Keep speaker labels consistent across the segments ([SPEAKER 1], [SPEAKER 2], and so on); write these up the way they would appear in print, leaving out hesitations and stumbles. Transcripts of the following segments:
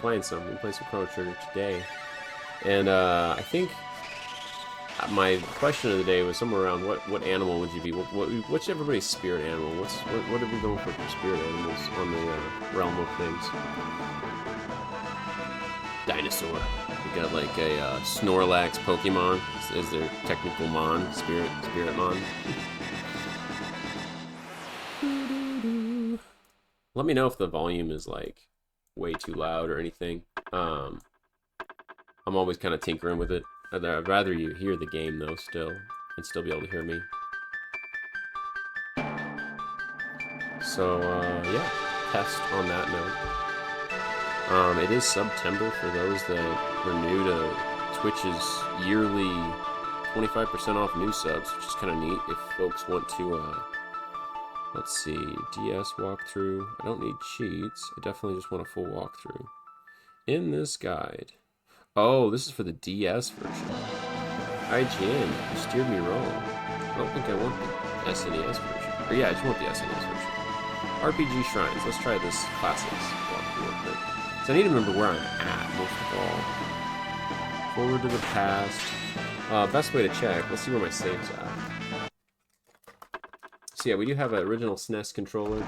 [SPEAKER 1] playing some. We played some Chrono Trigger today. And I think my question of the day was somewhere around what animal would you be? What's everybody's spirit animal? What are we going for spirit animals on the realm of things? Dinosaur. We got like a Snorlax Pokemon as their technical mon, spirit mon. Let me know if the volume is like way too loud or anything. I'm always kind of tinkering with it. I'd rather you hear the game though still and still be able to hear me. So yeah, test on that note. It is September for those that are new to Twitch's yearly 25% off new subs, which is kind of neat if folks want to, let's see, DS walkthrough. I don't need cheats. I definitely just want a full walkthrough. In this guide. Oh, this is for the DS version. IGN, you steered me wrong. I don't think I want the SNES version. Or yeah, I just want the SNES version. RPG Shrines. Let's try this Classics walkthrough real quick. So I need to remember where I'm at, most of all. Forward to the past. Best way to check. Let's see where my save's at. So yeah, we do have an original SNES controller.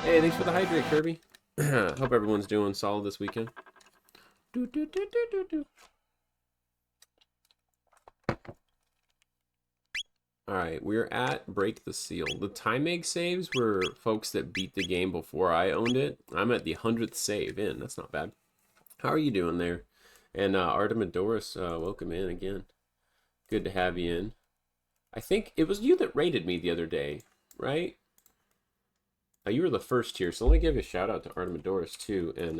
[SPEAKER 1] Hey, thanks for the hydrate, Kirby. Hope everyone's doing solid this weekend. Alright, we're at Break the Seal. The time egg saves were folks that beat the game before I owned it. I'm at the 100th save in. That's not bad. How are you doing there? And Artemidoris, welcome in again. Good to have you in. I think it was you that rated me the other day, right? You were the first here, so let me give you a shout out to Artemidoris too. And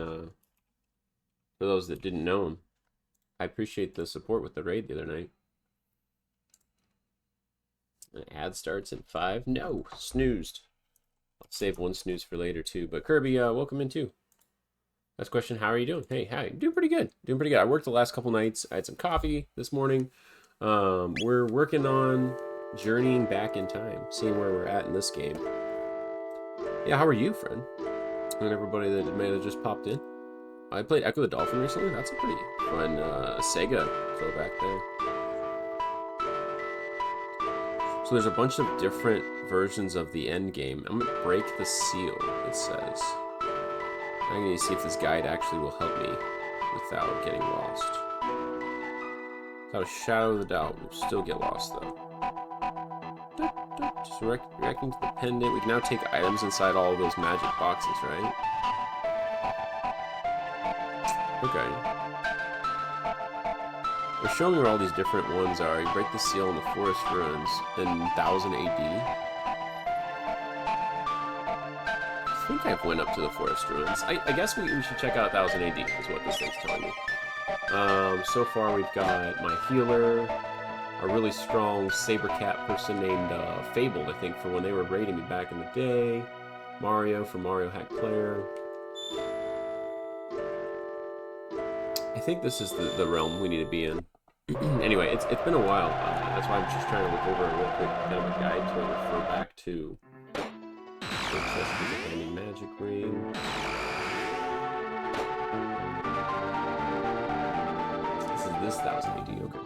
[SPEAKER 1] for those that didn't know him, I appreciate the support with the raid the other night. An ad starts in 5. No, snoozed. I'll save one snooze for later too. But Kirby, welcome in too. Last question, how are you doing? Hey, hi. Doing pretty good. Doing pretty good. I worked the last couple nights. I had some coffee this morning. We're working on journeying back in time, seeing where we're at in this game. Yeah, how are you, friend? And everybody that may have just popped in. I played Echo the Dolphin recently. That's a pretty fun Sega throwback there. So there's a bunch of different versions of the end game. I'm gonna break the seal, it says. I'm gonna see if this guide actually will help me without getting lost. Without a shadow of a doubt, we'll still get lost though. Just reacting to the pendant. We can now take items inside all of those magic boxes, right? Okay. They're showing where all these different ones are. You break the seal in the forest ruins in 1000 AD. I think I've went up to the forest ruins. I guess we should check out 1000 AD is what this thing's telling me. So far we've got my healer, a really strong saber cat person named Fabled, I think, for when they were raiding me back in the day. Mario from Mario Hack Player. I think this is the realm we need to be in. Anyway, it's been a while. That's why I'm just trying to look over a real quick kind of a guide to refer back to. The magic ring. This is 1000 AD, okay.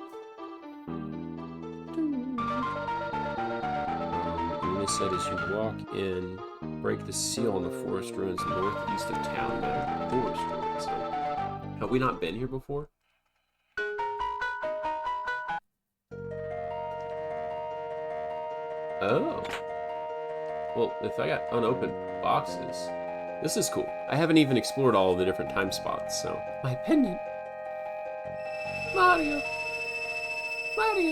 [SPEAKER 1] And they said as you walk in, break the seal on the forest ruins northeast of town there. Forest ruins. So, have we not been here before? Oh. Well, if I got unopened boxes, this is cool. I haven't even explored all of the different time spots, so. My pendant. Mario,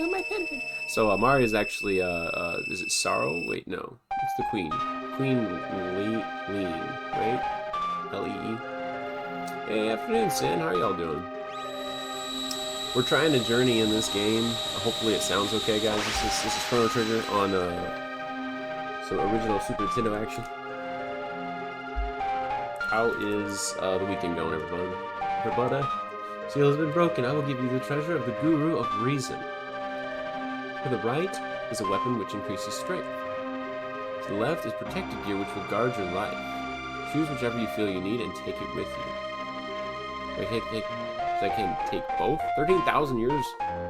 [SPEAKER 1] my pendant. So Mario is actually is it Sorrow? Wait, no, it's the Queen. Queen Lean, right? L-E-E. Hey, afternoon, Sin. How are y'all doing? We're trying to journey in this game. Hopefully it sounds okay, guys. This is Chrono Trigger on some original Super Nintendo action. How is the weekend going, everyone? Everybody? Seal has been broken. I will give you the treasure of the Guru of Reason. To the right is a weapon which increases strength. To the left is protected gear which will guard your life. Choose whichever you feel you need and take it with you. I can take both? 13,000 years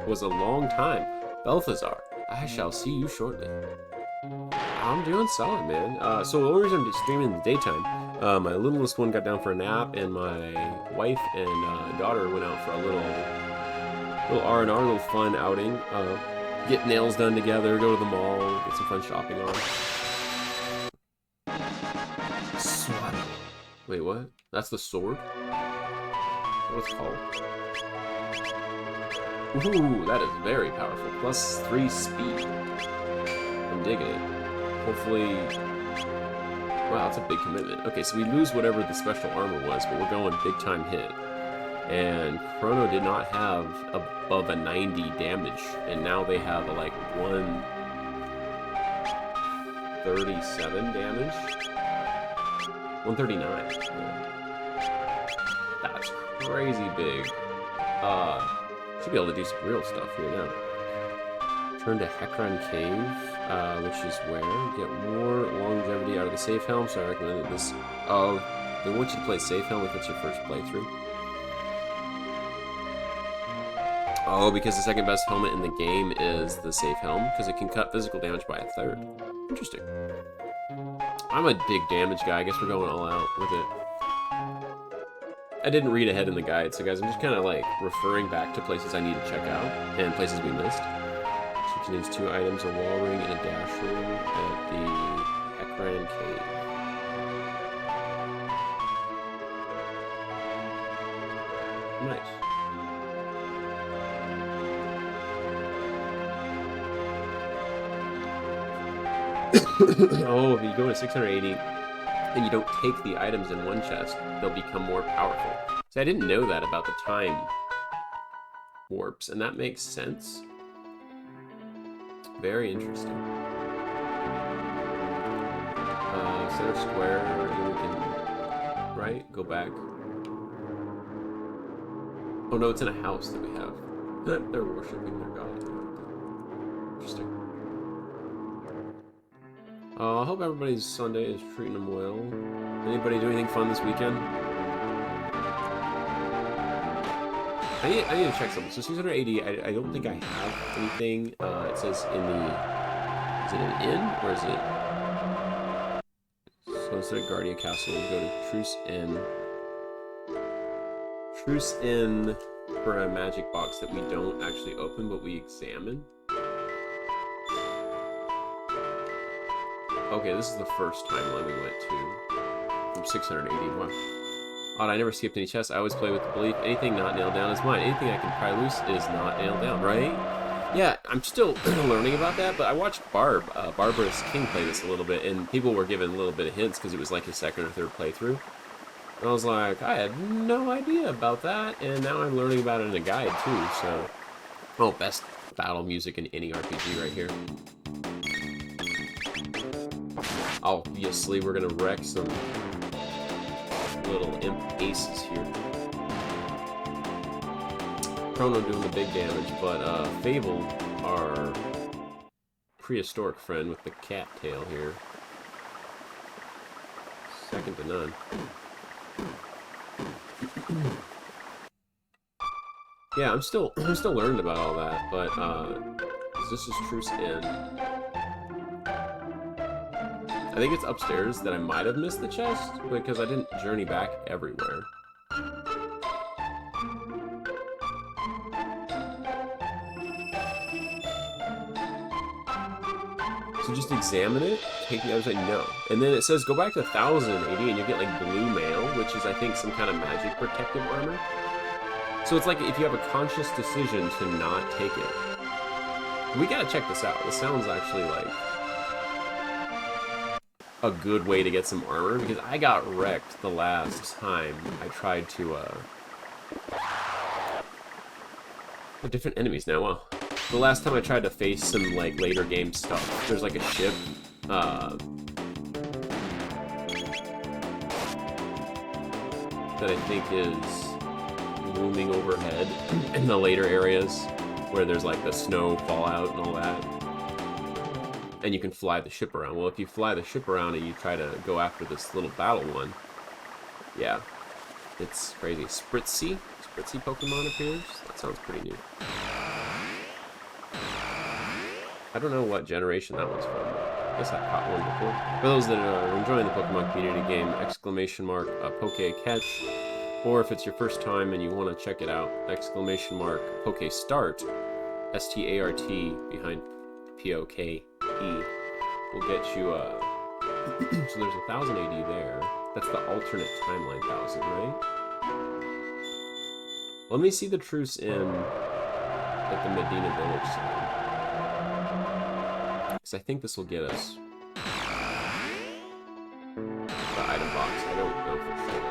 [SPEAKER 1] was a long time. Balthazar, I shall see you shortly. I'm doing solid, man. So the only reason I'm streaming in the daytime, my littlest one got down for a nap, and my wife and daughter went out for a little R&R, little fun outing. Get nails done together, go to the mall, get some fun shopping on. Swat. Wait, what? That's the sword? What's it called? Ooh, that is very powerful. +3 speed. I'm digging it. Hopefully... Wow, that's a big commitment. Okay, so we lose whatever the special armor was, but we're going big time hit. And Chrono did not have above a 90 damage, and now they have a, like, 137 damage? 139. Yeah. That's crazy big. Should be able to do some real stuff here now. Turn to Hekron Cave, which is where you get more longevity out of the safe helm, so I recommend that this... Oh, they want you to play safe helm if it's your first playthrough. Oh, because the second best helmet in the game is the safe helm, because it can cut physical damage by 1/3. Interesting. I'm a big damage guy. I guess we're going all out with it. I didn't read ahead in the guide, so guys, I'm just kind of like referring back to places I need to check out and places we missed. So it contains 2 items, a wall ring and a dash ring at the Hekron Cave. Nice. Oh, if you go to 680 and you don't take the items in one chest, they'll become more powerful. See, I didn't know that about the time warps, and that makes sense. Very interesting. Center square, and then we can, right, go back. Oh no, it's in a house that we have. They're worshipping their god. Interesting. I hope everybody's Sunday is treating them well. Anybody do anything fun this weekend? I need to check something. So 680, I don't think I have anything. It says in the... Is it an inn? Or is it... So instead of Guardia Castle, we go to Truce Inn. Truce Inn for a magic box that we don't actually open, but we examine. Okay, this is the first timeline we went to. From 680. Wow. Odd, I never skipped any chests. I always play with the belief anything not nailed down is mine. Anything I can pry loose is not nailed down, right? Yeah, I'm still learning about that, but I watched Barbara's King play this a little bit, and people were giving a little bit of hints because it was like his second or third playthrough. And I was like, I had no idea about that, and now I'm learning about it in a guide too, so... Oh, best battle music in any RPG right here. Obviously, we're gonna wreck some little imp aces here. Chrono doing the big damage, but Fable, our prehistoric friend with the cat tail here, second to none. Yeah, I'm still learning about all that, but this is Truce Inn. I think it's upstairs that I might have missed the chest because I didn't journey back everywhere. So just examine it, take the other side, no. And then it says go back to 1080 and you get like blue mail, which is I think some kind of magic protective armor. So it's like if you have a conscious decision to not take it. We gotta check this out. This sounds actually like a good way to get some armor, because I got wrecked the last time I tried to, different enemies now, wow. The last time I tried to face some, like, later game stuff, there's, like, a ship, that I think is looming overhead in the later areas, where there's, like, the snow fallout and all that. And you can fly the ship around. Well, if you fly the ship around and you try to go after this little battle one, yeah. It's crazy. Spritzy Pokemon appears. That sounds pretty new. I don't know what generation that one's from. I guess I caught one before. For those that are enjoying the Pokemon community game, exclamation mark Poke Catch. Or if it's your first time and you want to check it out, exclamation mark Poke Start, S-T-A-R-T behind P-O-K-E will get you so there's 1000 AD there. That's the alternate timeline 1000, right? Let me see the truce in like the Medina Village side. Because I think this will get us the item box. I don't know for sure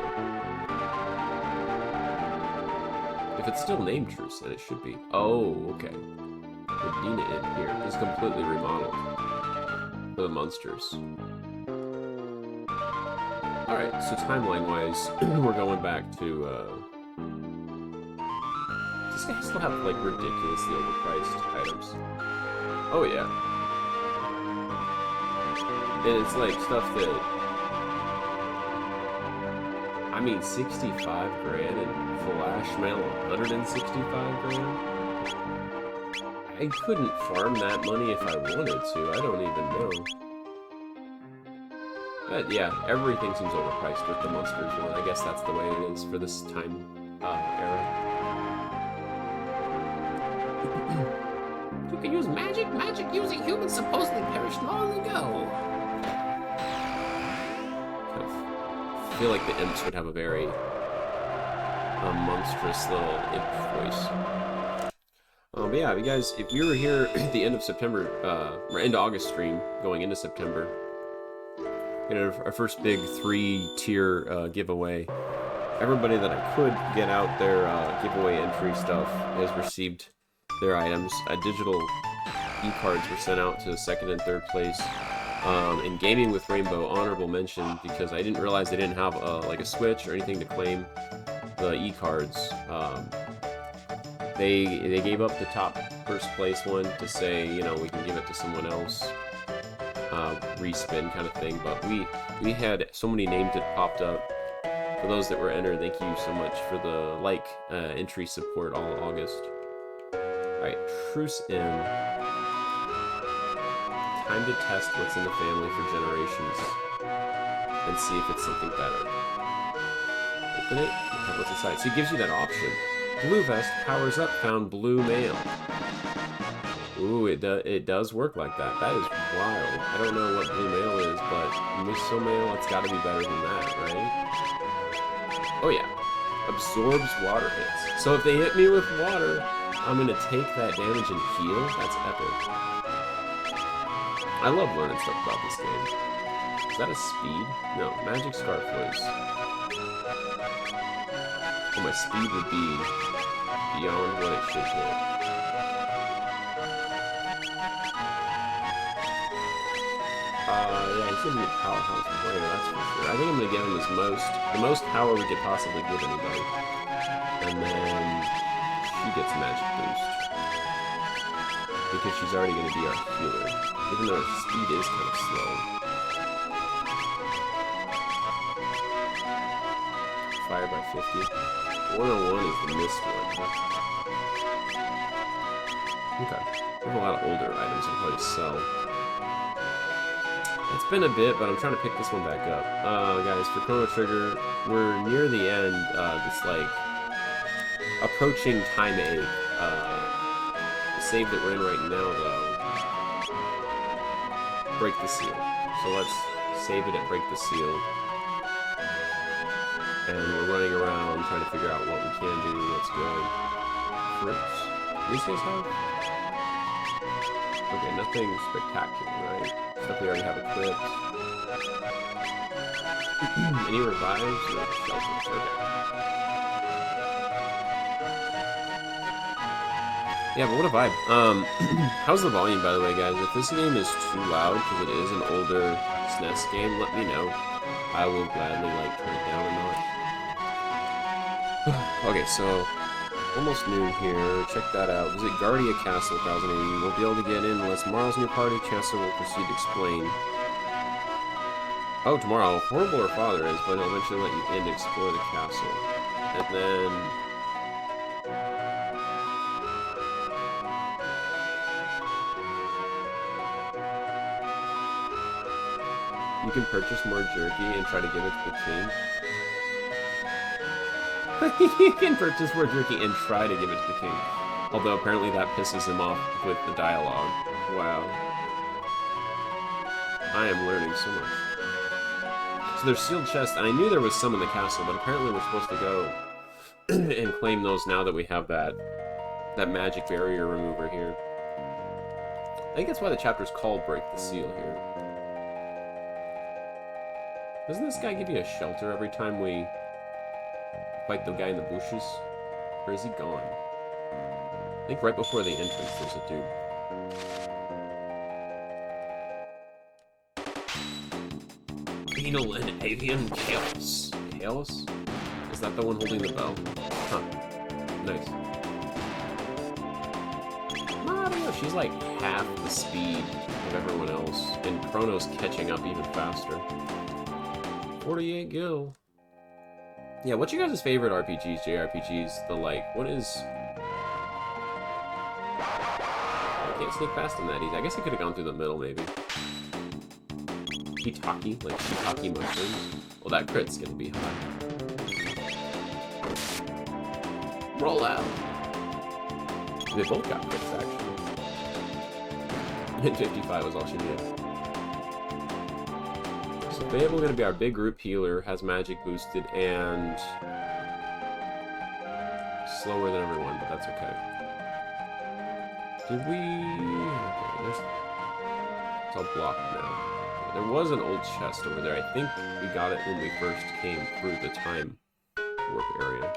[SPEAKER 1] though. If it's still named Truce, then it should be. Oh, okay. Medina in here is completely remodeled for the monsters. Alright, so timeline-wise, we're going back to, does this guy still have, like, ridiculously overpriced items? Oh, yeah. And it's, like, stuff that... I mean, 65 grand and Flash Mail 165 grand? I couldn't farm that money if I wanted to. I don't even know. But yeah, everything seems overpriced with the monsters one. I guess that's the way it is for this time era. You can use magic? Magic using humans supposedly perished long ago. I feel like the imps would have a very monstrous little imp voice. But yeah, you guys, if you were here at the end of September, or end of August stream, going into September, our first big 3-tier giveaway. Everybody that I could get out their giveaway entry stuff has received their items. Digital e-cards were sent out to 2nd and 3rd place. In Gaming with Rainbow, honorable mention, because I didn't realize they didn't have like a Switch or anything to claim the e-cards. They gave up the top first place one to say, you know, we can give it to someone else. Respin kind of thing, but we had so many names that popped up. For those that were entered, thank you so much for the entry support all August. Alright, Truce in. Time to test what's in the family for generations and see if it's something better. Open it, have what's inside. So it gives you that option. Blue Vest powers up, found blue mail. Ooh, it does work like that. That is wild. I don't know what blue mail is, but Miso mail, it's got to be better than that, right? Oh yeah, absorbs water hits. So if they hit me with water, I'm gonna take that damage and heal. That's epic. I love learning stuff about this game. Is that a speed? No, Magic Scarf was. Oh, my speed would be beyond what it should be. Yeah, he's gonna be a powerhouse player, that's for sure. I think I'm gonna give him the most power we could possibly give anybody. And then she gets magic boost. Because she's already gonna be our healer. Even though her speed is kind of slow. Fire by 50. 101 is the missed one. Okay. We have a lot of older items I'll probably sell. It's been a bit, but I'm trying to pick this one back up. Guys, for Chrono Trigger, we're near the end. It's like approaching time 8. The save that we're in right now, though, break the seal. So let's save it at break the seal. And we're running around trying to figure out what we can do. Let's go. Fruits. These guys have? Okay, nothing spectacular, right? Stuff we already have equipped. Any revives? No, shelters. Okay. Yeah, but what a vibe. How's the volume, by the way, guys? If this game is too loud, because it is an older SNES game, let me know. I will gladly, like, turn it down a notch. Okay, so almost noon here. Check that out. Visit Guardia Castle 1080. You won't be able to get in unless tomorrow's in your party. Chancellor will proceed to explain. Oh, tomorrow. Horrible her father is, but he'll eventually let you in to explore the castle. And then... you can purchase more jerky and try to give it to the king. You can purchase more jerky and try to give it to the king. Although apparently that pisses him off with the dialogue. Wow. I am learning so much. So there's sealed chests, and I knew there was some in the castle, but apparently we're supposed to go and claim those now that we have that magic barrier remover here. I think that's why the chapter's called Break the Seal here. Doesn't this guy give you a shelter every time we fight the guy in the bushes? Or is he gone? I think right before the entrance there's a dude. Penal and avian chaos. Chaos? Is that the one holding the bell? Huh. Nice. Mario, she's like half the speed of everyone else, and Chrono's catching up even faster. 48 gil. Yeah, what's your guys' favorite RPGs, JRPGs? The like, what is... I can't sneak past them that easy. I guess I could have gone through the middle, maybe. Shiitake, like shiitake mushrooms. Well, that crit's gonna be hot. Roll out. They both got crits, actually. And 55 was all she did. So Babel gonna be our big group healer, has magic boosted, and slower than everyone, but that's okay. Did we... okay, it's all blocked now. There was an old chest over there. I think we got it when we first came through the time warp area.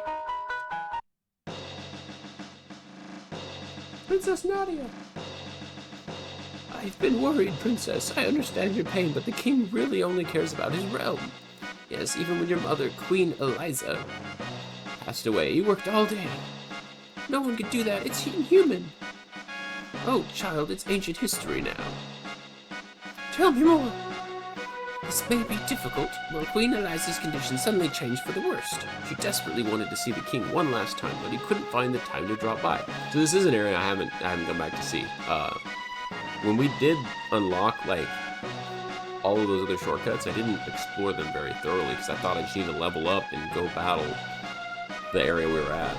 [SPEAKER 1] Princess Nadia! I've been worried, Princess. I understand your pain, but the king really only cares about his realm. Yes, even when your mother, Queen Eliza, passed away, you worked all day. No one could do that. It's inhuman. Oh, child, it's ancient history now. Tell me more. This may be difficult. Well, Queen Eliza's condition suddenly changed for the worst. She desperately wanted to see the king one last time, but he couldn't find the time to drop by. So this is an area I haven't come back to see. When we did unlock like all of those other shortcuts, I didn't explore them very thoroughly because I thought I just needed to level up and go battle the area we were at.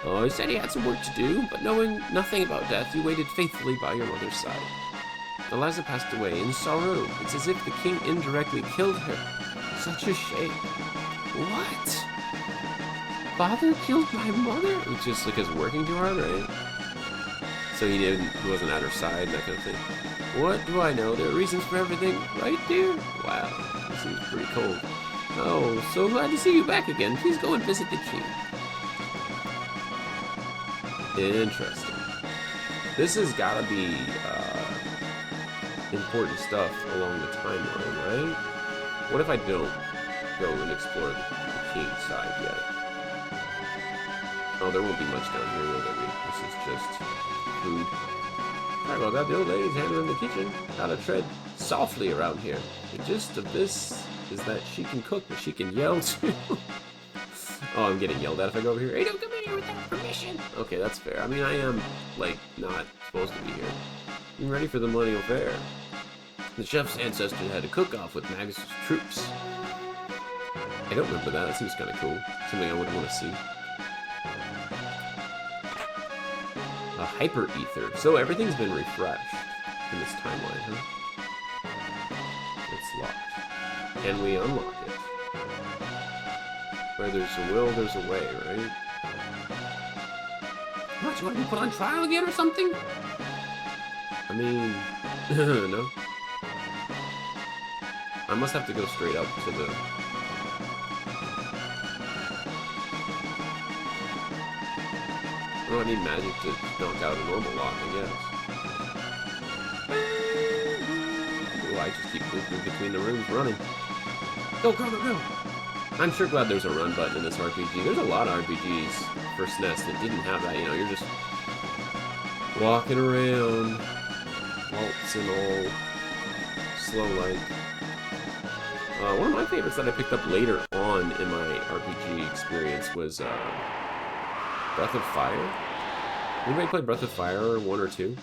[SPEAKER 1] Oh, he said he had some work to do, but knowing nothing about death, you waited faithfully by your mother's side. Eliza passed away in sorrow. It's as if the king indirectly killed her. Such a shame. What? Father killed my mother? It's just because working too hard, right? So he wasn't at her side, that kind of thing. What do I know? There are reasons for everything, right, dear? Wow, this seems pretty cold. Oh, so glad to see you back again. Please go and visit the king. Interesting. This has got to be important stuff along the timeline, right? What if I don't go and explore the king's side yet? Oh, there won't be much down here, will there be? This is just food. Sorry about that, the old lady's handling in the kitchen. Gotta tread softly around here. The gist of this is that she can cook, but she can yell too. Oh, I'm getting yelled at if I go over here. Hey, don't come in here without permission! Okay, that's fair. I mean, I am, like, not supposed to be here. I'm ready for the millennial fair. The chef's ancestors had a cook-off with Magus' troops. I don't remember that. That seems kind of cool. Something I would want to see. A hyper ether. So everything's been refreshed in this timeline, huh? It's locked. Can we unlock it? Where there's a will, there's a way, right? What, you want to be put on trial again or something? I mean, no. I must have to go straight up to the... Oh, I need magic to knock out a normal lock, I guess. Oh, I just keep moving between the rooms, running. Go, go, go, go! I'm sure glad there's a run button in this RPG. There's a lot of RPGs for SNES that didn't have that, you know, you're just walking around, waltzing all slow-like. One of my favorites that I picked up later on in my RPG experience was Breath of Fire. Anybody play Breath of Fire 1 or 2?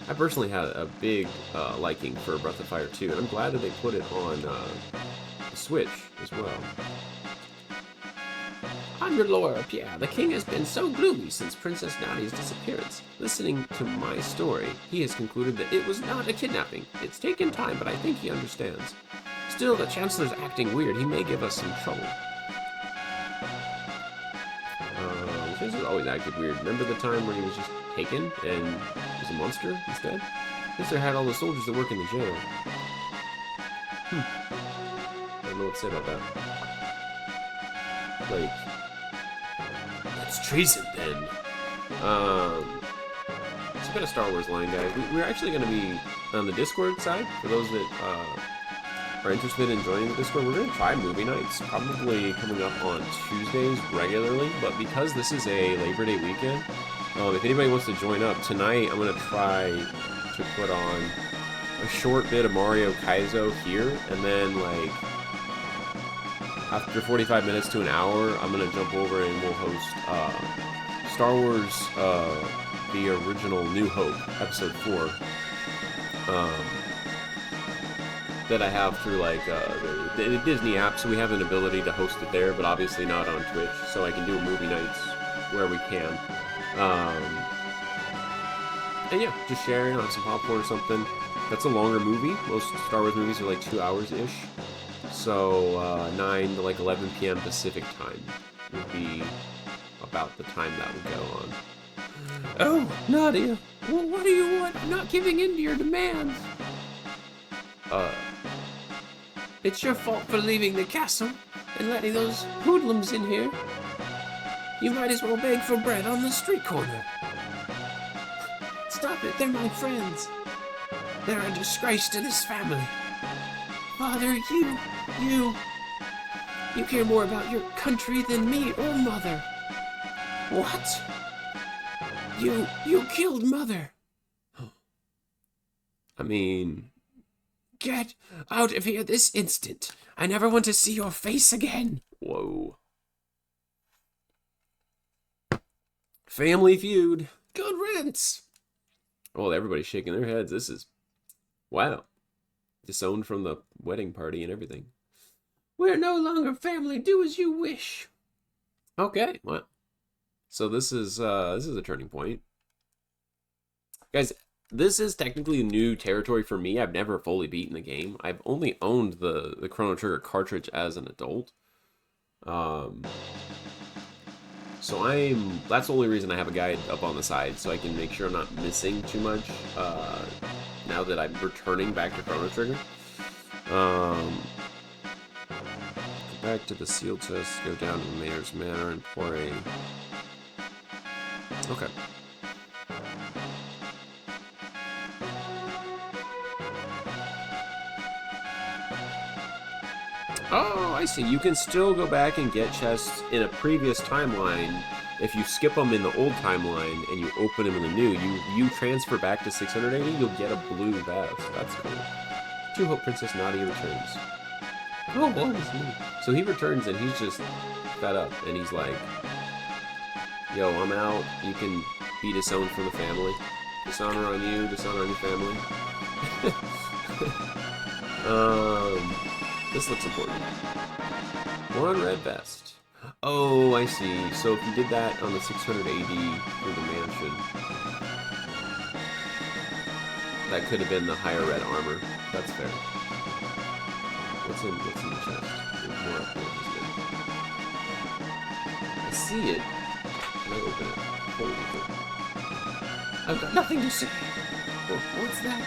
[SPEAKER 1] I personally had a big liking for Breath of Fire 2, and I'm glad that they put it on the Switch as well. I'm your lawyer, Pierre. The king has been so gloomy since Princess Nadia's disappearance. Listening to my story, he has concluded that it was not a kidnapping. It's taken time, but I think he understands. Still, the Chancellor's acting weird. He may give us some trouble. The Chancellor's always acted weird. Remember the time where he was just taken and was a monster instead? Chancellor had all the soldiers that work in the jail. I don't know what to say about that. Like, that's treason then. It's a bit of Star Wars line, guys. We're actually going to be on the Discord side, for those that are interested in joining the Discord. We're going to try movie nights, probably coming up on Tuesdays regularly, but because this is a Labor Day weekend, if anybody wants to join up, tonight I'm going to try to put on a short bit of Mario Kaizo here, and then, like, after 45 minutes to an hour, I'm going to jump over and we'll host Star Wars, the original New Hope, Episode 4, that I have through, like, the Disney app, so we have an ability to host it there, but obviously not on Twitch, so I can do movie nights where we can. And yeah, just sharing, have some popcorn or something. That's a longer movie. Most Star Wars movies are like 2 hours-ish. So, 9 to like 11 p.m. Pacific time would be about the time that would go on. Oh, Nadia! Well, what do you want? I'm not giving in to your demands. It's your fault for leaving the castle and letting those hoodlums in here. You might as well beg for bread on the street corner. Stop it, they're my friends. They're a disgrace to this family. Father, you care more about your country than me or Mother. What? You killed Mother. I mean, get out of here this instant. I never want to see your face again. Whoa. Family Feud. Good riddance. Oh, everybody's shaking their heads. This is, wow. Disowned from the wedding party and everything. We're no longer family. Do as you wish. Okay, well, so this is a turning point, guys. This is technically new territory for me. I've never fully beaten the game. I've only owned the Chrono Trigger cartridge as an adult. So that's the only reason I have a guide up on the side, so I can make sure I'm not missing too much, now that I'm returning back to Chrono Trigger. Go back to the seal test, go down to the Mayor's Manor, and pour a... Okay. Oh, I see. You can still go back and get chests in a previous timeline. If you skip them in the old timeline and you open them in the new, you transfer back to 680, you'll get a blue vest. That's cool. To hope Princess Nadia returns. Oh, boy, it's me. So he returns and he's just fed up. And he's like, yo, I'm out. You can be disowned from the family. Dishonor on you, dishonor on your family. This looks important. One red vest. Oh, I see. So if you did that on the 600 AD through the mansion, that could have been the higher red armor. That's fair. What's in the chest? There's more up here. I see it. Can I open it? Holy fuck. I've got nothing to say. What's that?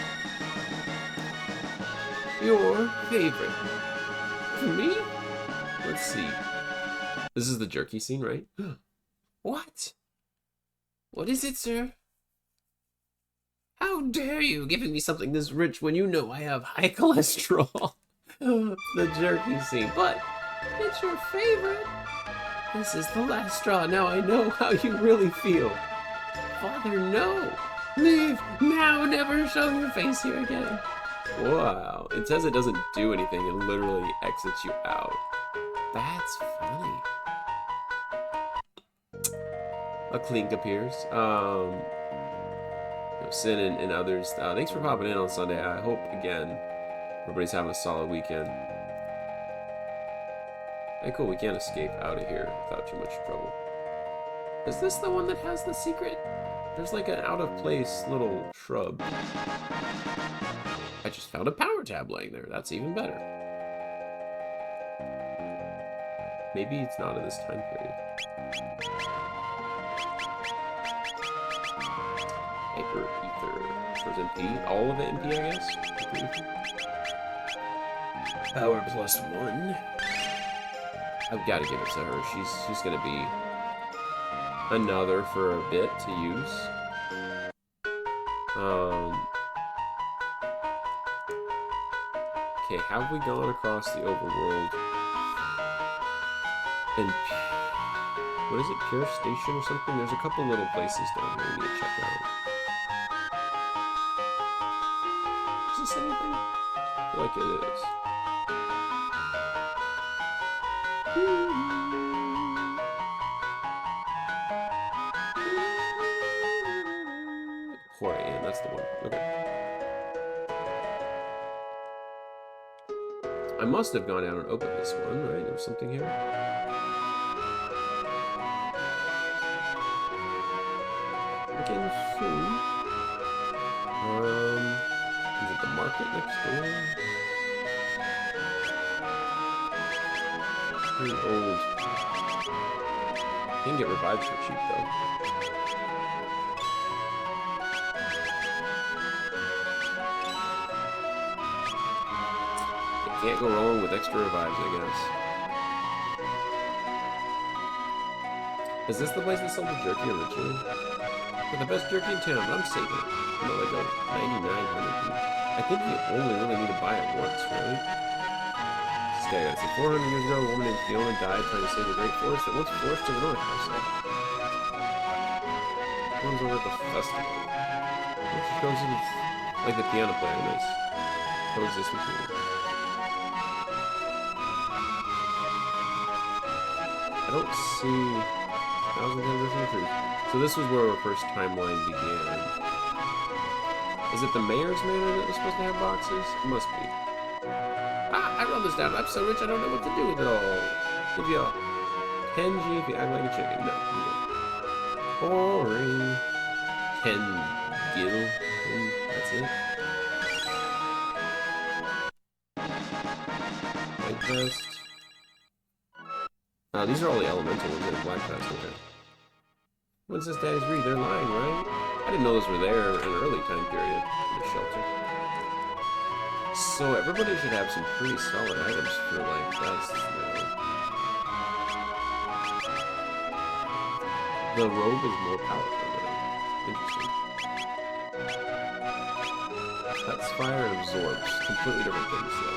[SPEAKER 1] Your favorite. For me? Let's see. This is the jerky scene, right? What? What is it, sir? How dare you giving me something this rich when you know I have high cholesterol? The jerky scene. But it's your favorite. This is the last straw. Now I know how you really feel. Father, no. Leave now. Never show your face here again. Wow. It says it doesn't do anything. It literally exits you out. That's funny. A clink appears. Sin and others. Thanks for popping in on Sunday. I hope, again, everybody's having a solid weekend. Hey, cool. We can't escape out of here without too much trouble. Is this the one that has the secret? There's like an out-of-place little shrub. I just found a power tab laying there. That's even better. Maybe it's not in this time period. Hyper Ether. For MP. All of it MP, I guess? Power +1. I've got to give it to her. She's going to be another for a bit to use. Okay, have we gone across the overworld? And what is it, Pure Station or something? There's a couple little places down there we need to check out. Is this anything? I feel like it is. Horian, that's the one. Okay. I must have gone out and opened this one, right? There's something here. Again, soon. Is it the market next door? Pretty old. You can get revived for cheap, though. Can't go wrong with extra revives, I guess. Is this the place that sold the jerky originally? For the best jerky in town, I'm saving it. You know, like a 9,900 each. I think you only really need to buy it once, right? This guy got it. 400 years ago, a woman named Fiona died trying to save the Great Forest that once forced to the north. One's over at the festival. Which goes in like the piano player, nice. Coexist with you. I don't see 1,000 anniversary. So this was where our first timeline began. Is it the mayor's manor that was supposed to have boxes? It must be. Ah, I wrote this down. I'm so rich I don't know what to do with it all. Give you a 10G if you act like a chicken. No, you don't. Boring. 10 gil. That's it. White vest. These are all the elemental ones in Black Vest, okay. When says Daddy's Read? They're lying, right? I didn't know those were there in an early time period in the shelter. So everybody should have some pretty solid items for, like, vests now. The robe is more powerful, though. Interesting. That's fire and absorbs. Completely different things, though.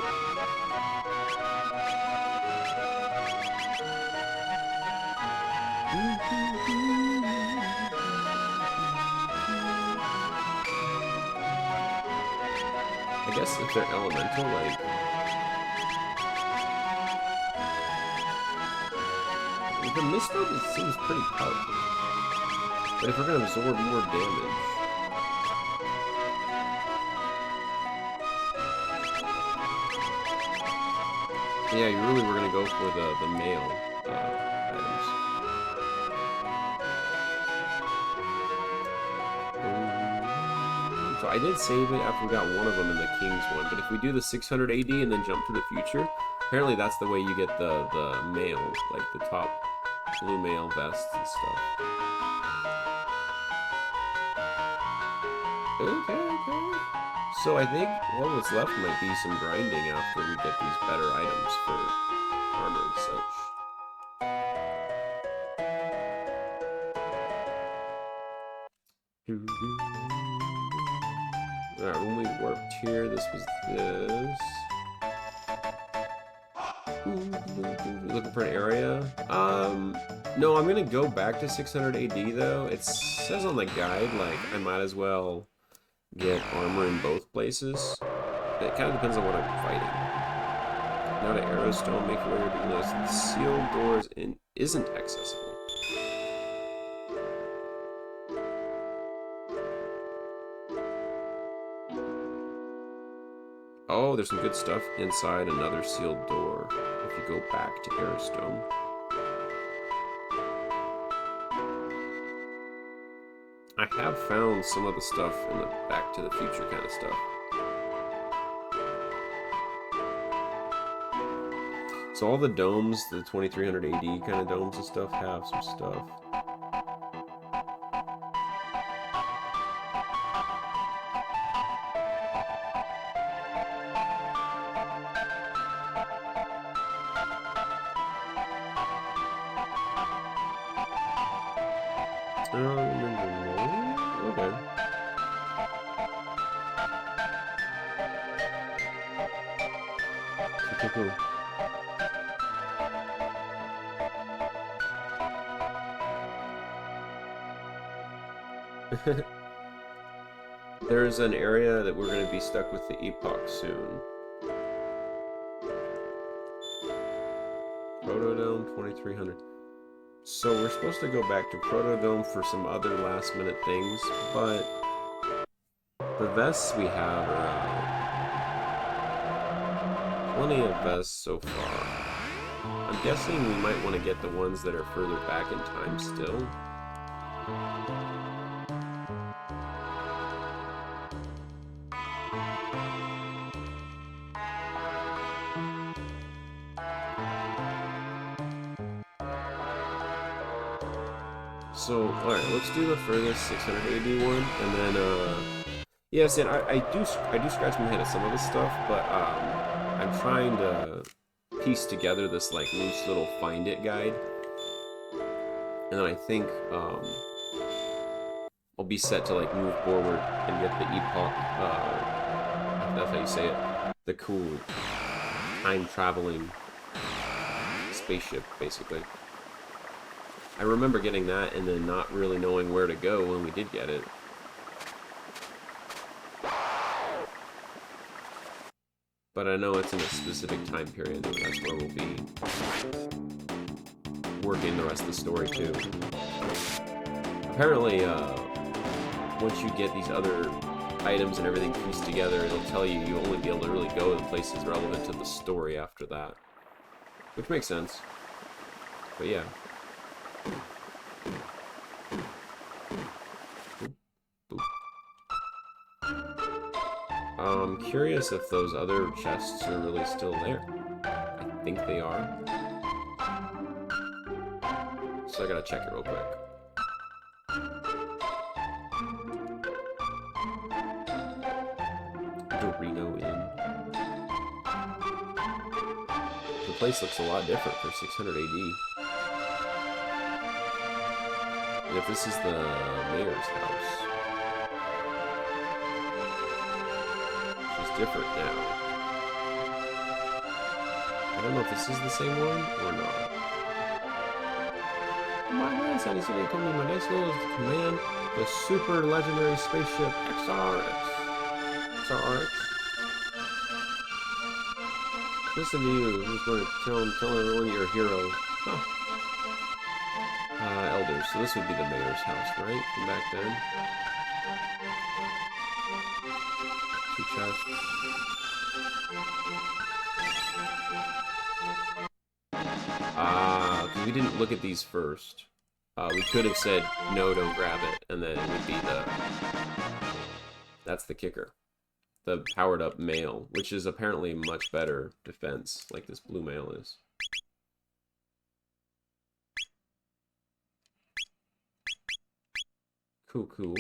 [SPEAKER 1] I guess if they're elemental, like... The mist robe seems pretty powerful. But if we're gonna absorb more damage... Yeah, you really were gonna go for the male items. So I did save it after we got one of them in the King's one, but if we do the 600 AD and then jump to the future, apparently that's the way you get the mail, like the top blue mail vests and stuff. Okay. So I think what's left might be some grinding after we get these better items for armor and such. Alright, when we warped here, this was this. Looking for an area? No, I'm gonna go back to 600 AD though. It says on the guide, like, I might as well get armor in both places. It kind of depends on what I'm fighting. Now to arrows don't make your way to notice the sealed doors isn't accessible. Oh, there's some good stuff inside another sealed door if you go back to Airstone. I have found some of the stuff in the Back to the Future kind of stuff. So all the domes, the 2300 AD kind of domes and stuff, have some stuff. Okay. Cool. There's an area that we're going to be stuck with the Epoch soon. Protodome 2300. So we're supposed to go back to Protodome for some other last minute things, but the vests we have are plenty of vests so far. I'm guessing we might want to get the ones that are further back in time still. So, alright, let's do the furthest 600 AD one, and then, yeah, Sin, I do scratch my head at some of this stuff, but, I'm trying to piece together this, like, loose little Find It guide, and then I think, I'll be set to, like, move forward and get the Epoch, that's how you say it, the cool time-traveling spaceship, basically. I remember getting that and then not really knowing where to go when we did get it. But I know it's in a specific time period, and that's where we'll be working the rest of the story too. Apparently, once you get these other items and everything pieced together, it'll tell you you'll only be able to really go to places relevant to the story after that. Which makes sense. But yeah. I'm curious if those other chests are really still there. I think they are. So I gotta check it real quick. Dorino Inn. The place looks a lot different for 600 AD. And if this is the mayor's house, she's different now. I don't know if this is the same one or not. My grandson is going to come to my next goal is to command the super legendary spaceship XRX. Listen to you, who's going to tell everyone you're a hero. Huh. Elders, so this would be the mayor's house, right? From back then. 2 chests. Because we didn't look at these first. We could have said, no, don't grab it, and then it would be the... That's the kicker. The powered up mail, which is apparently much better defense, like this blue mail is. Cool, cool.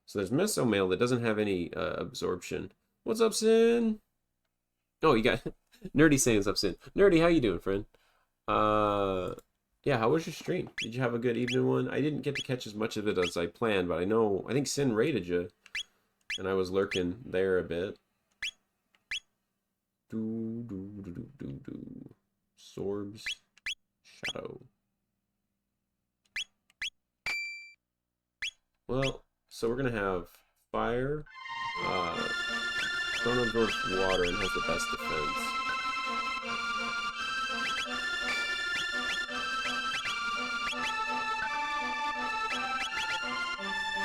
[SPEAKER 1] So there's meso mail that doesn't have any absorption. What's up, Sin? Oh, you got Nerdy saying what's up, Sin. Nerdy, how you doing, friend? Yeah, how was your stream? Did you have a good evening one? I didn't get to catch as much of it as I planned, but I think Sin raided you, and I was lurking there a bit. Sorbs. Shadow. Well, So we're gonna have fire. Chrono absorbs water and has the best defense.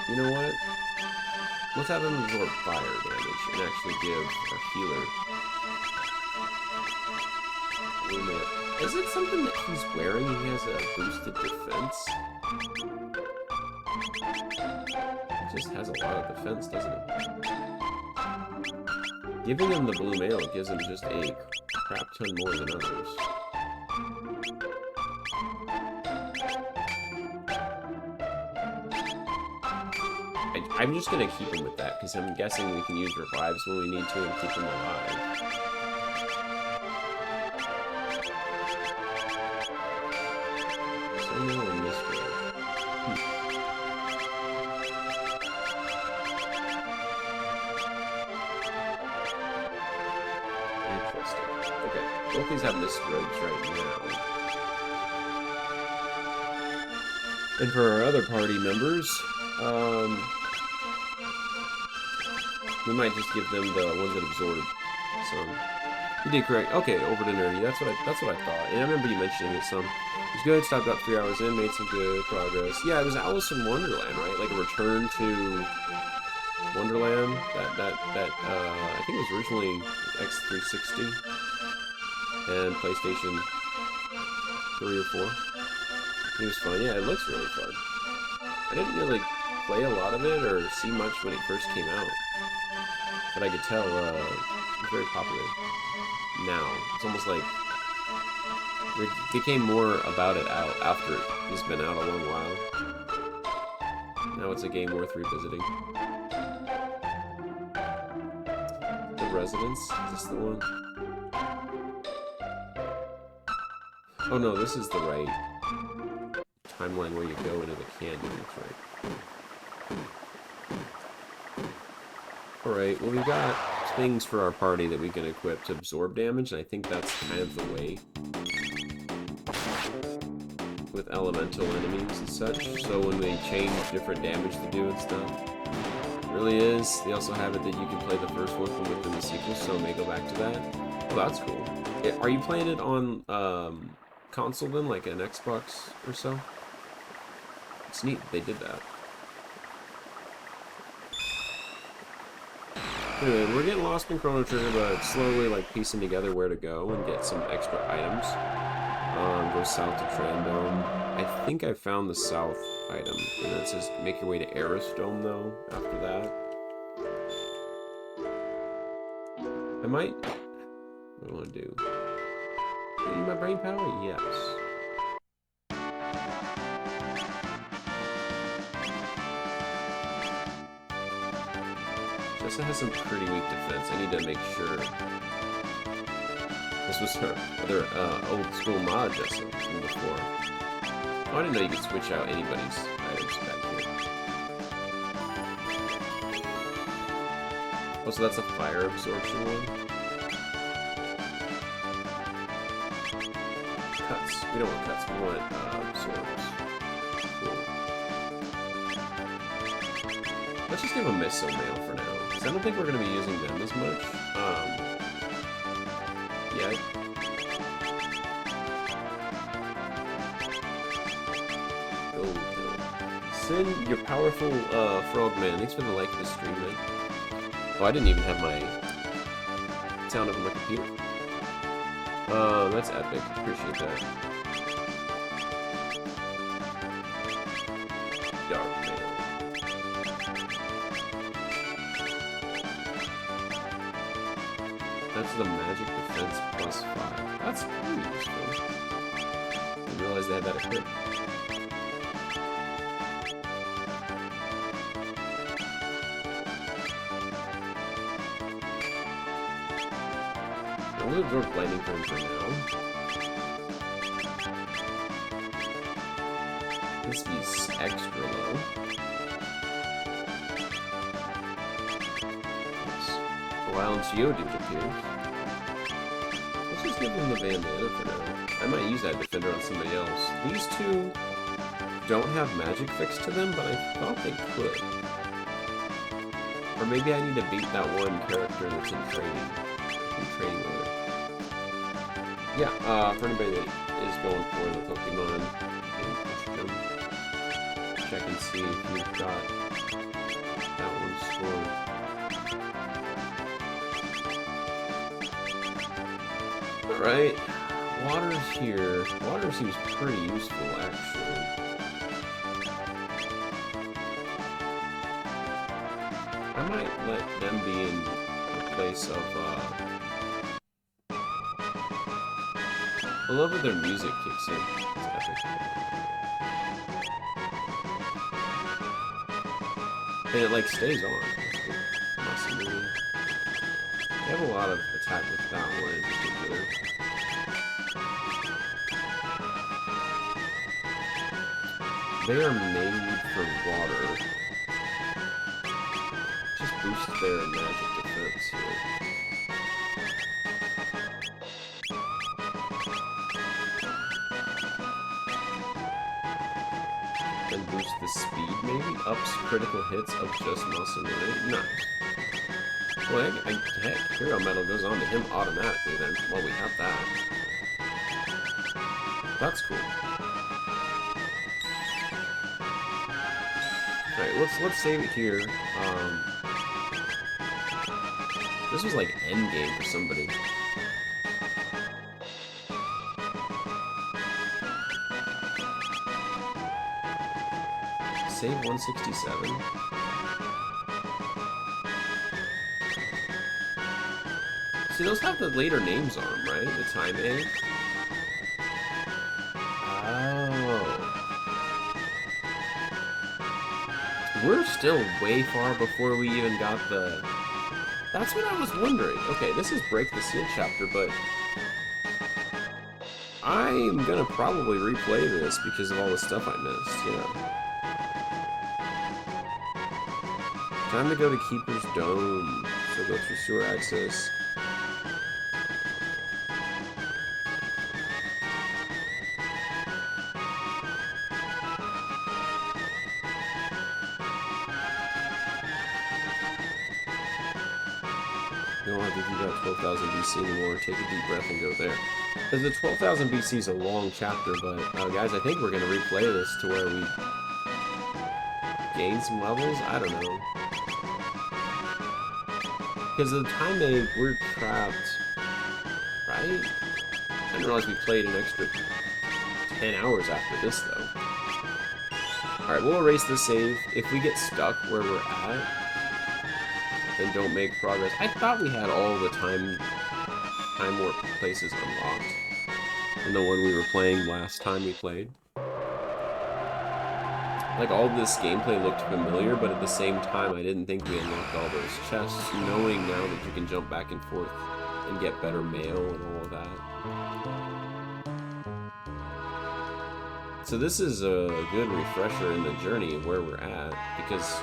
[SPEAKER 1] You know what? Let's have him absorb fire damage and actually give our healer. Is it something that he's wearing? He has a boosted defense? He just has a lot of defense, doesn't he? Giving him the blue mail gives him just a crap ton more than others. I'm just gonna keep him with that, because I'm guessing we can use revives when we need to and keep him alive. So no mystery. Interesting. Okay, both these have misrobes right now. And for our other party members, we might just give them the ones that absorb some. You did correct. Okay, over to nerdy. That's what I thought. And I remember you mentioning it some. It was good. Stopped about 3 hours in. Made some good progress. Yeah, it was Alice in Wonderland, right? Like a return to Wonderland. I think it was originally X360 and PlayStation 3 or 4. It was fun. Yeah, it looks really fun. I didn't really play a lot of it or see much when it first came out. But I could tell it's very popular now. It's almost like we became more about it out after it's been out a long while. Now it's a game worth revisiting. The Residence? Is this the one? Oh no, this is the right timeline where you go into the canyon. That's right. Alright, well we've got things for our party that we can equip to absorb damage, and I think that's kind of the way with elemental enemies and such. So when we change different damage to do and stuff, it really is. They also have it that you can play the first one from within the sequel, so I may go back to that. Oh, that's cool. Are you playing it on console then, like an Xbox or so? It's neat they did that. Anyway, we're getting lost in Chrono Trigger, but slowly, like, piecing together where to go and get some extra items. Go south to Trandome. I think I found the south item, and it says make your way to Arisdome, though, after that. I might... What do I want to do? Need my brain power? Yes. Jessa has some pretty weak defense. I need to make sure. This was her other old school mod Jessa from before. Oh, I didn't know you could switch out anybody's items back here. Oh, so that's a fire absorption one? Cuts. We don't want cuts. We want absorbs. Cool. Let's just give a Miso Mail for now. I don't think we're going to be using them as much. Yeah. Sin, you're powerful, Frogman. Thanks for the like of the stream, man. Oh, I didn't even have my sound up on my computer. That's epic. Appreciate that. Dark Mail. That's the magic defense plus 5. That's pretty useful. I didn't realize they had that equipped. I'm gonna absorb lightning for him for now. This is extra low. While Geodude appears. Let's just give him the bandana for now. I might use that defender on somebody else. These two don't have magic fixed to them, but I thought they could. Or maybe I need to beat that one character that's in training. Later. Yeah, for anybody that is going for the Pokemon game, check and see if you've got that one scored. Alright, water's here. Water seems pretty useful, actually. I might let them be in the place of, I love when their music kicks in. It's epic. And it, like, stays on. Muscle moving. They have a lot of attack with that one in particular. They are made for water. Just boost their magic defense here. And boost the speed, maybe? Ups critical hits of just muscle moving. Nice. Well, heck, Hero Metal goes on to him automatically then, while we have that. That's cool. Alright, let's save it here. This was like endgame for somebody. Save 167. See, those have the later names on them, right? The time A. Oh. We're still way far before we even got the... That's what I was wondering. Okay, this is Break the Seal chapter, but... I'm gonna probably replay this because of all the stuff I missed, yeah. Time to go to Keeper's Dome. So go through sewer access. You don't have to do that 12,000 BC anymore. Take a deep breath and go there. Because the 12,000 BC is a long chapter, but guys, I think we're going to replay this to where we gain some levels. I don't know. Because of the time we're trapped, right? I didn't realize we played an extra 10 hours after this, though. Alright, we'll erase the save. If we get stuck where we're at, then don't make progress. I thought we had all the time warp places unlocked in the one we were playing last time we played. Like, all this gameplay looked familiar, but at the same time, I didn't think we unlocked all those chests, knowing now that you can jump back and forth and get better mail and all of that. So this is a good refresher in the journey of where we're at, because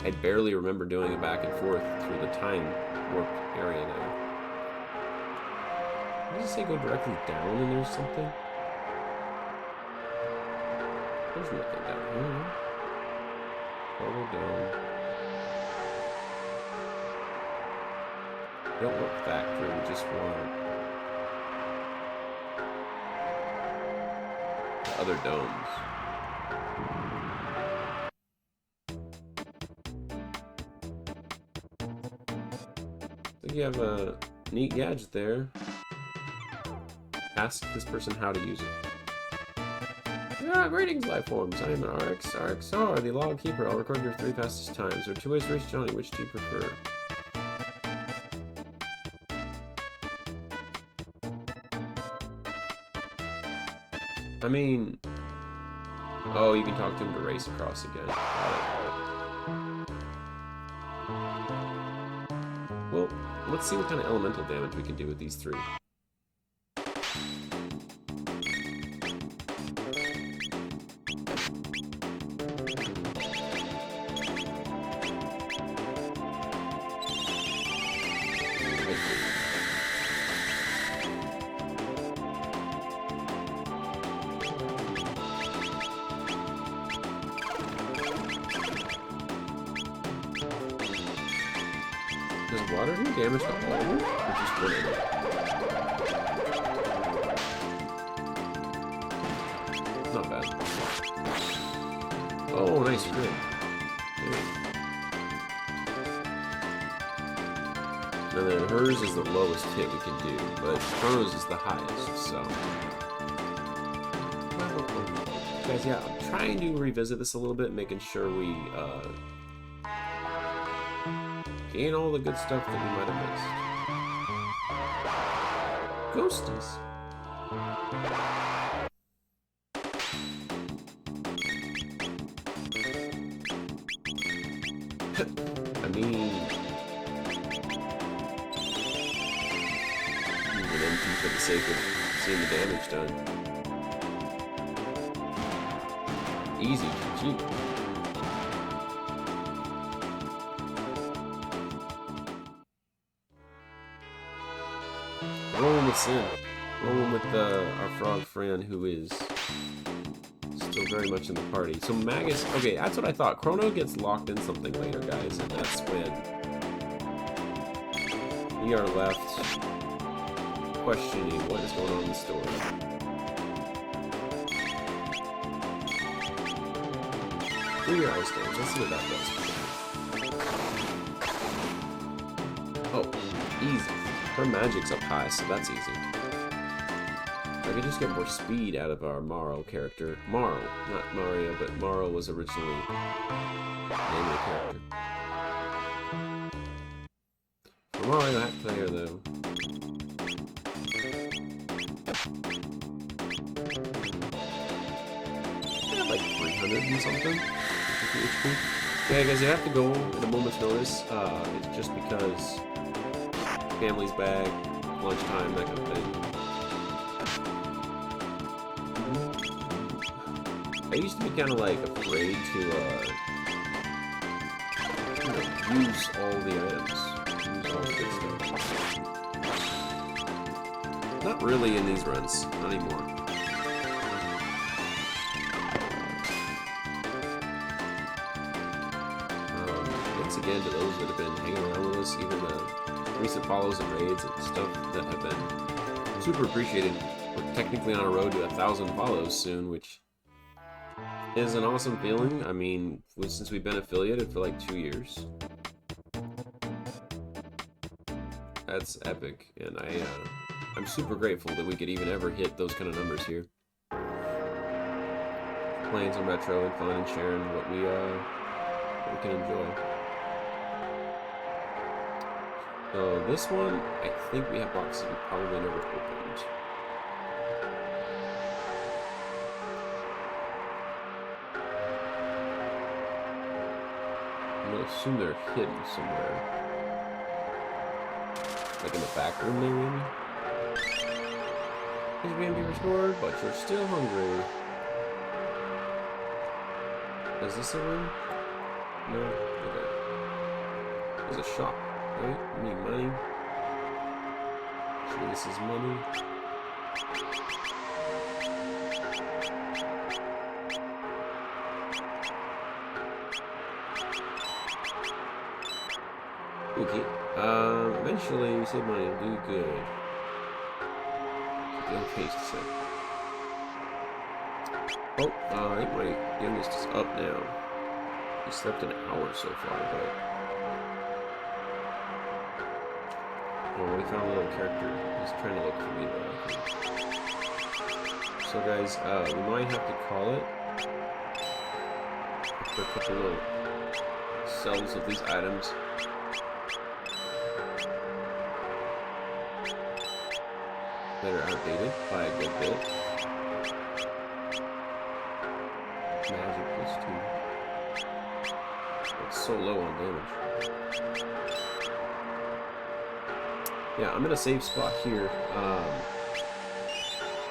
[SPEAKER 1] I barely remember doing it back and forth through the time warp area now. Does it say go directly down and there's something? There's nothing down here. Follow down. Don't look factory, we just want the other domes. I think you have a neat gadget there. Ask this person how to use it. Ah, greetings, life forms. I am an RXR, the log keeper. I'll record your 3 fastest times. There are 2 ways to reach Johnny. Which do you prefer? I mean... Oh, you can talk to him to race across again. Well, let's see what kind of elemental damage we can do with these 3. water do damage to all of them? Or just one enemy? Not bad. Oh, nice crit. And then hers is the lowest hit we can do, but Chrono's is the highest, so... Guys, yeah, I'm trying to revisit this a little bit, making sure we, gain all the good stuff that we might have missed. Ghosties. I mean... Use an MP for the sake of seeing the damage done. Easy, cheap. Rolling with Sin. Rolling with our frog friend who is still very much in the party. So Magus, okay, that's what I thought. Chrono gets locked in something later, guys, and that's when we are left questioning what is going on in the story. Do your ice damage. Let's see what that does. Oh, easy. Her magic's up high, so that's easy. I could just get more speed out of our Morrow character. Morrow, not Mario, but Morrow was originally the name of the character. For Mario, that player, though. I have like 300 and something. Yeah, guys, you have to go at a moment's notice. It's just because family's back, lunchtime, that kind of thing. I used to be kind of like afraid to use all the items, use all the good stuff. Not really in these runs, not anymore. Thanks again to those that have been hanging around with us, even recent follows and raids and stuff that have been super appreciated. We're technically on a road to 1,000 follows soon, which is an awesome feeling. I mean, since we've been affiliated for like 2 years. That's epic, and I'm super grateful that we could even ever hit those kind of numbers here. Playing some retro and fun and sharing what we can enjoy. So this one, I think we have boxes we probably never opened. I'm gonna assume they're hidden somewhere. Like in the back room there, maybe? Is being be restored, but you're still hungry. Is this a room? No? Okay. There's a shop, right? You need money. Sure this is money. Okay. Eventually we save money and do good. Keep the pace set. Oh, I think my youngest is up now. He slept an hour so far, but... Oh, we found a little character. He's trying to look for me, though, I think. So, guys, we might have to call it. Put a couple little cells of these items. That are outdated by a good bit. Magic plus 2. It's so low on damage. Yeah, I'm in a safe spot here.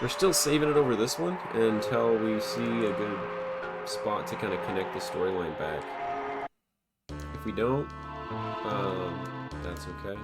[SPEAKER 1] We're still saving it over this one until we see a good spot to kind of connect the storyline back. If we don't, that's okay.